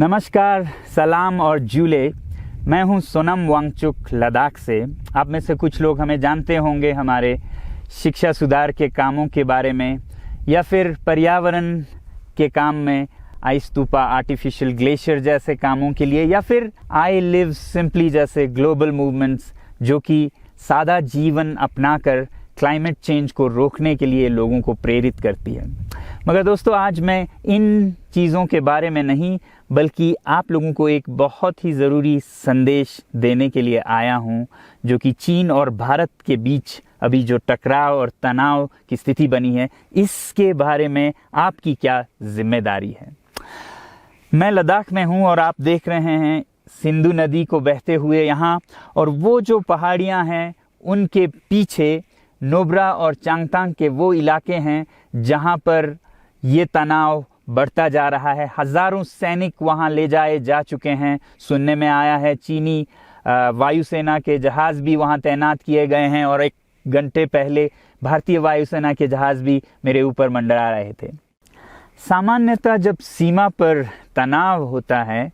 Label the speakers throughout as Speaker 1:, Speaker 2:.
Speaker 1: नमस्कार, सलाम और जूले। मैं हूं सोनम वांगचुक लद्दाख से। आप में से कुछ लोग हमें जानते होंगे हमारे शिक्षा सुधार के कामों के बारे में, या फिर पर्यावरण के काम में आइस स्तूपा, आर्टिफिशियल ग्लेशियर जैसे कामों के लिए, या फिर आई लिव सिंपली जैसे ग्लोबल मूवमेंट्स जो कि सादा जीवन अपनाकर क्लाइमेट चेंज को रोकने के लिए लोगों को प्रेरित करती है। मगर दोस्तों, आज मैं इन चीज़ों के बारे में नहीं बल्कि आप लोगों को एक बहुत ही ज़रूरी संदेश देने के लिए आया हूं, जो कि चीन और भारत के बीच अभी जो टकराव और तनाव की स्थिति बनी है, इसके बारे में आपकी क्या जिम्मेदारी है। मैं लद्दाख में हूं और आप देख रहे हैं सिंधु नदी को बहते हुए यहाँ, और वो जो पहाड़ियाँ हैं उनके पीछे नुब्रा और चांगथांग के वो इलाके हैं जहाँ पर ये तनाव बढ़ता जा रहा है। हज़ारों सैनिक वहाँ ले जाए जा चुके हैं। सुनने में आया है चीनी वायुसेना के जहाज़ भी वहाँ तैनात किए गए हैं, और 1 घंटे पहले भारतीय वायुसेना के जहाज़ भी मेरे ऊपर मंडरा रहे थे। सामान्यतः जब सीमा पर तनाव होता है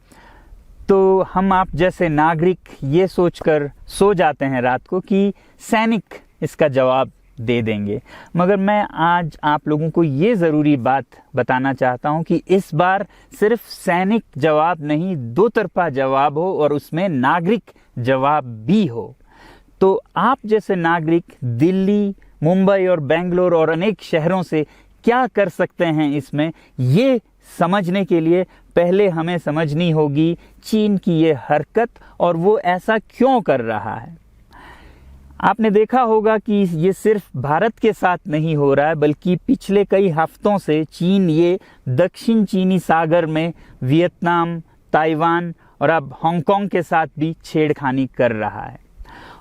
Speaker 1: तो हम आप जैसे नागरिक ये सोचकर सो जाते हैं रात को कि सैनिक इसका जवाब दे देंगे। मगर मैं आज आप लोगों को ये ज़रूरी बात बताना चाहता हूँ कि इस बार सिर्फ सैनिक जवाब नहीं, दो तरफा जवाब हो और उसमें नागरिक जवाब भी हो। तो आप जैसे नागरिक दिल्ली, मुंबई और बेंगलोर और अनेक शहरों से क्या कर सकते हैं इसमें, ये समझने के लिए पहले हमें समझनी होगी चीन की ये हरकत और वो ऐसा क्यों कर रहा है। आपने देखा होगा कि ये सिर्फ भारत के साथ नहीं हो रहा है, बल्कि पिछले कई हफ्तों से चीन ये दक्षिण चीनी सागर में वियतनाम, ताइवान और अब हांगकांग के साथ भी छेड़खानी कर रहा है।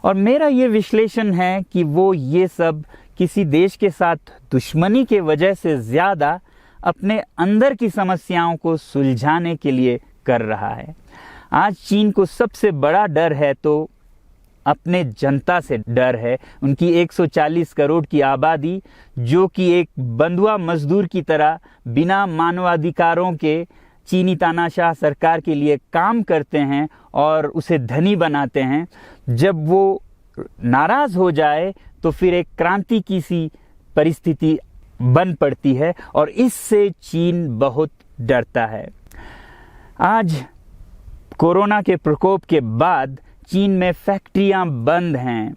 Speaker 1: और मेरा ये विश्लेषण है कि वो ये सब किसी देश के साथ दुश्मनी के वजह से ज़्यादा अपने अंदर की समस्याओं को सुलझाने के लिए कर रहा है। आज चीन को सबसे बड़ा डर है तो अपने जनता से डर है। उनकी 140 करोड़ की आबादी, जो कि एक बंधुआ मजदूर की तरह बिना मानवाधिकारों के चीनी तानाशाह सरकार के लिए काम करते हैं और उसे धनी बनाते हैं। जब वो नाराज़ हो जाए तो फिर एक क्रांति की सी परिस्थिति बन पड़ती है, और इससे चीन बहुत डरता है। आज कोरोना के प्रकोप के बाद चीन में फैक्ट्रियां बंद हैं,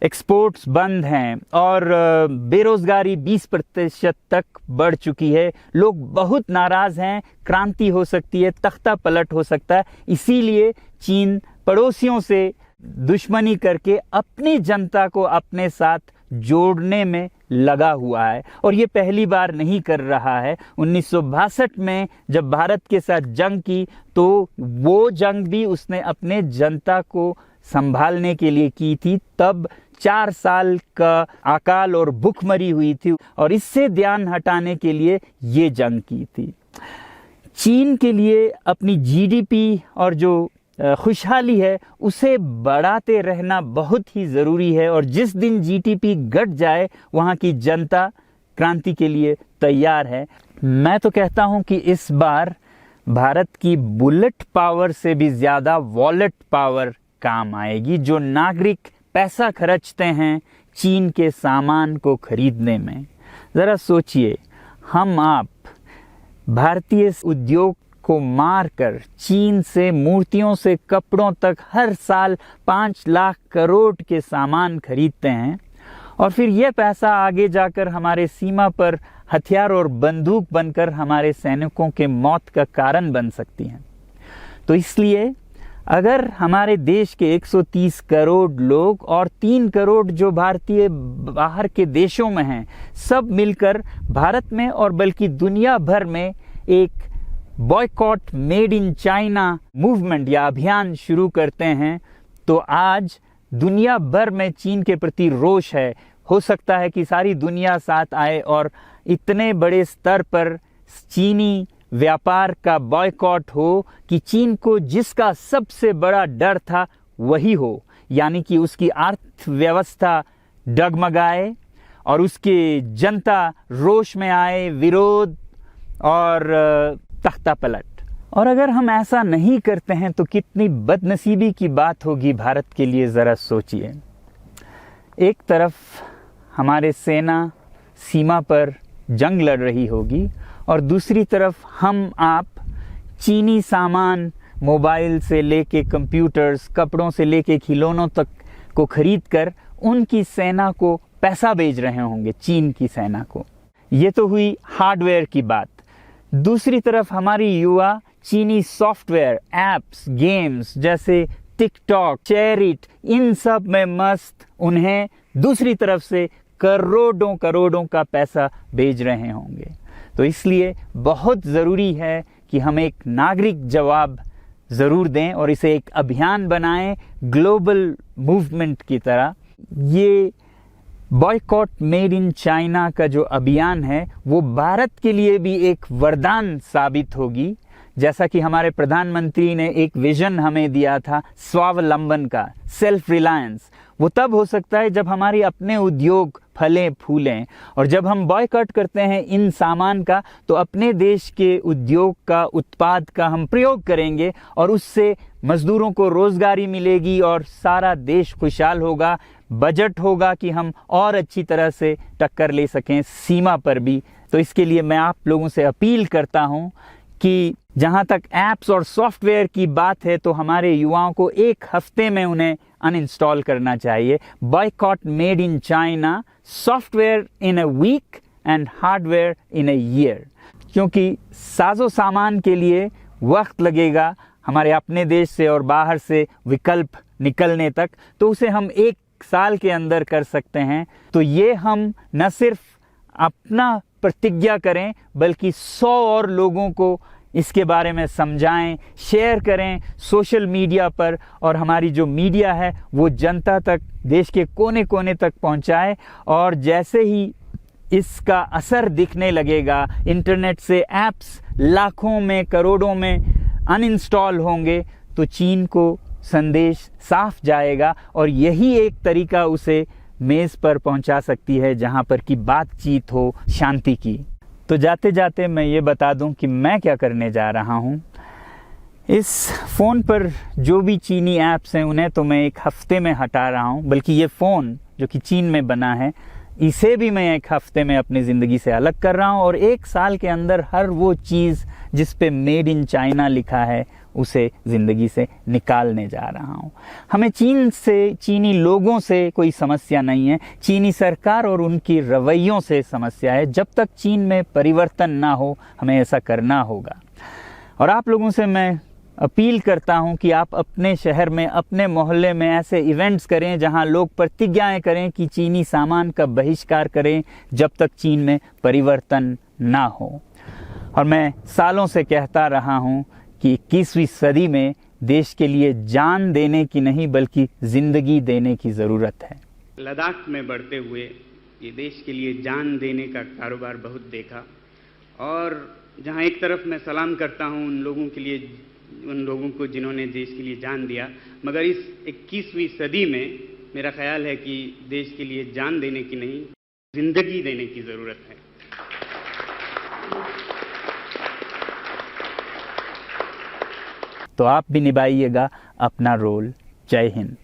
Speaker 1: एक्सपोर्ट्स बंद हैं और बेरोजगारी 20% तक बढ़ चुकी है। लोग बहुत नाराज़ हैं, क्रांति हो सकती है, तख्ता पलट हो सकता है। इसीलिए चीन पड़ोसियों से दुश्मनी करके अपनी जनता को अपने साथ जोड़ने में लगा हुआ है, और ये पहली बार नहीं कर रहा है। 1962 में जब भारत के साथ जंग की तो वो जंग भी उसने अपने जनता को संभालने के लिए की थी। तब 4 साल का अकाल और भूखमरी हुई थी, और इससे ध्यान हटाने के लिए ये जंग की थी। चीन के लिए अपनी जीडीपी और जो खुशहाली है उसे बढ़ाते रहना बहुत ही ज़रूरी है, और जिस दिन जीडीपी घट जाए वहाँ की जनता क्रांति के लिए तैयार है। मैं तो कहता हूँ कि इस बार भारत की बुलेट पावर से भी ज़्यादा वॉलेट पावर काम आएगी। जो नागरिक पैसा खर्चते हैं चीन के सामान को खरीदने में, ज़रा सोचिए, हम आप भारतीय उद्योग को मारकर चीन से मूर्तियों से कपड़ों तक हर साल 5 लाख करोड़ के सामान खरीदते हैं, और फिर यह पैसा आगे जाकर हमारे सीमा पर हथियार और बंदूक बनकर हमारे सैनिकों के मौत का कारण बन सकती हैं। तो इसलिए अगर हमारे देश के 130 करोड़ लोग और 3 करोड़ जो भारतीय बाहर के देशों में हैं, सब मिलकर भारत में और बल्कि दुनिया भर में एक boycott made in China movement या अभियान शुरू करते हैं, तो आज दुनिया भर में चीन के प्रति रोष है। हो सकता है कि सारी दुनिया साथ आए और इतने बड़े स्तर पर चीनी व्यापार का बॉयकॉट हो कि चीन को जिसका सबसे बड़ा डर था वही हो, यानी कि उसकी अर्थव्यवस्था डगमगाए और उसकी जनता रोष में आए, विरोध और तख्ता पलट। और अगर हम ऐसा नहीं करते हैं तो कितनी बदनसीबी की बात होगी भारत के लिए, ज़रा सोचिए। एक तरफ हमारे सेना सीमा पर जंग लड़ रही होगी और दूसरी तरफ हम आप चीनी सामान, मोबाइल से लेके कंप्यूटर्स, कपड़ों से लेके खिलौनों तक को खरीद कर उनकी सेना को पैसा भेज रहे होंगे, चीन की सेना को। ये तो हुई हार्डवेयर की बात। दूसरी तरफ हमारी युवा चीनी सॉफ्टवेयर, एप्स, गेम्स जैसे टिकटॉक, शेयरिट, इन सब में मस्त, उन्हें दूसरी तरफ से करोड़ों करोड़ों का पैसा भेज रहे होंगे। तो इसलिए बहुत ज़रूरी है कि हम एक नागरिक जवाब ज़रूर दें और इसे एक अभियान बनाएं, ग्लोबल मूवमेंट की तरह। ये बॉयकॉट मेड इन चाइना का जो अभियान है वो भारत के लिए भी एक वरदान साबित होगी। जैसा कि हमारे प्रधानमंत्री ने एक विजन हमें दिया था स्वावलंबन का, सेल्फ रिलायंस, वो तब हो सकता है जब हमारे अपने उद्योग फलें फूलें। और जब हम बॉयकॉट करते हैं इन सामान का तो अपने देश के उद्योग का, उत्पाद का हम प्रयोग करेंगे और उससे मजदूरों को रोजगारी मिलेगी और सारा देश खुशहाल होगा। बजट होगा कि हम और अच्छी तरह से टक्कर ले सकें सीमा पर भी। तो इसके लिए मैं आप लोगों से अपील करता हूं कि जहां तक ऐप्स और सॉफ्टवेयर की बात है तो हमारे युवाओं को एक हफ्ते में उन्हें अनइंस्टॉल करना चाहिए। Boycott made in China, software in a week and hardware in a year. क्योंकि साजो सामान के लिए वक्त लगेगा हमारे अपने देश से और बाहर से विकल्प निकलने तक, तो उसे हम 1 साल के अंदर कर सकते हैं। तो ये हम न सिर्फ अपना प्रतिज्ञा करें बल्कि 100 और लोगों को इसके बारे में समझाएं, शेयर करें सोशल मीडिया पर, और हमारी जो मीडिया है वो जनता तक, देश के कोने कोने तक पहुंचाए। और जैसे ही इसका असर दिखने लगेगा, इंटरनेट से ऐप्स लाखों में, करोड़ों में अनइंस्टॉल होंगे, तो चीन को संदेश साफ जाएगा और यही एक तरीका उसे मेज़ पर पहुंचा सकती है जहां पर कि बातचीत हो शांति की। तो जाते जाते मैं ये बता दूं कि मैं क्या करने जा रहा हूं। इस फ़ोन पर जो भी चीनी ऐप्स हैं उन्हें तो मैं 1 हफ्ते में हटा रहा हूं, बल्कि ये फ़ोन जो कि चीन में बना है इसे भी मैं 1 हफ्ते में अपनी ज़िंदगी से अलग कर रहा हूं। और 1 साल के अंदर हर वो चीज़ जिस पे मेड इन चाइना लिखा है उसे ज़िंदगी से निकालने जा रहा हूं। हमें चीन से, चीनी लोगों से कोई समस्या नहीं है, चीनी सरकार और उनकी रवैयों से समस्या है। जब तक चीन में परिवर्तन ना हो हमें ऐसा करना होगा। और आप लोगों से मैं अपील करता हूं कि आप अपने शहर में, अपने मोहल्ले में ऐसे इवेंट्स करें जहां लोग प्रतिज्ञाएं करें कि चीनी सामान का बहिष्कार करें जब तक चीन में परिवर्तन ना हो। और मैं सालों से कहता रहा हूं कि 21वीं सदी में देश के लिए जान देने की नहीं बल्कि ज़िंदगी देने की ज़रूरत है।
Speaker 2: लद्दाख में बढ़ते हुए ये देश के लिए जान देने का कारोबार बहुत देखा, और जहां एक तरफ मैं सलाम करता हूं उन लोगों के लिए, उन लोगों को जिन्होंने देश के लिए जान दिया, मगर इस 21वीं सदी में मेरा ख्याल है कि देश के लिए जान देने की नहीं, ज़िंदगी देने की ज़रूरत है।
Speaker 1: तो आप भी निभाइएगा अपना रोल। जय हिंद।